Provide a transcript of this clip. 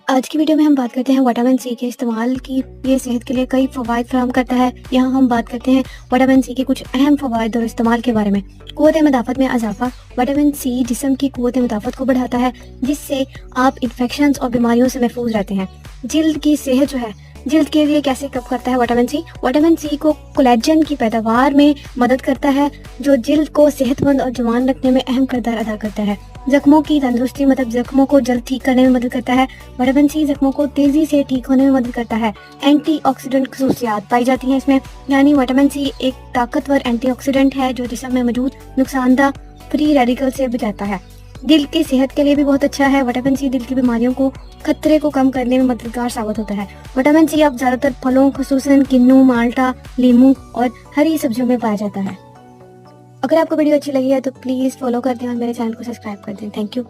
آج کی ویڈیو میں ہم بات کرتے ہیں وٹامن سی کے استعمال کی. یہ صحت کے لیے کئی فوائد فراہم کرتا ہے. یہاں ہم بات کرتے ہیں وٹامن سی کے کچھ اہم فوائد اور استعمال کے بارے میں. قوت مدافعت میں اضافہ. وٹامن سی جسم کی قوت مدافعت کو بڑھاتا ہے، جس سے آپ انفیکشنز اور بیماریوں سے محفوظ رہتے ہیں. جلد کی صحت جو ہے، جلد کے لیے کیسے کب کرتا ہے وٹامن سی؟ وٹامن سی کو کولیجن کی پیداوار میں مدد کرتا ہے، جو جلد کو صحت مند اور جوان رکھنے میں اہم کردار ادا کرتا ہے. زخموں کی تندرستی، مطلب زخموں کو جلد ٹھیک کرنے میں مدد کرتا ہے. وٹامن سی زخموں کو تیزی سے ٹھیک ہونے میں مدد کرتا ہے. اینٹی آکسیڈنٹ خصوصیات پائی جاتی ہیں اس میں، یعنی وٹامن سی ایک طاقتور اینٹی آکسیڈنٹ ہے جو جسم میں موجود نقصان دہ فری ریڈیکل سے بچاتا ہے. دل کی صحت کے لیے بھی بہت اچھا ہے. وٹامن سی دل کی بیماریوں کو خطرے کو کم کرنے میں مددگار ثابت ہوتا ہے. وٹامن سی اب زیادہ تر پھلوں، خصوصاً کنو، مالٹا، لیموں اور ہری سبزیوں میں پایا جاتا ہے. اگر آپ کو ویڈیو اچھی لگی ہے تو پلیز فالو کر دیں اور میرے چینل کو سبسکرائب کر دیں. Thank you.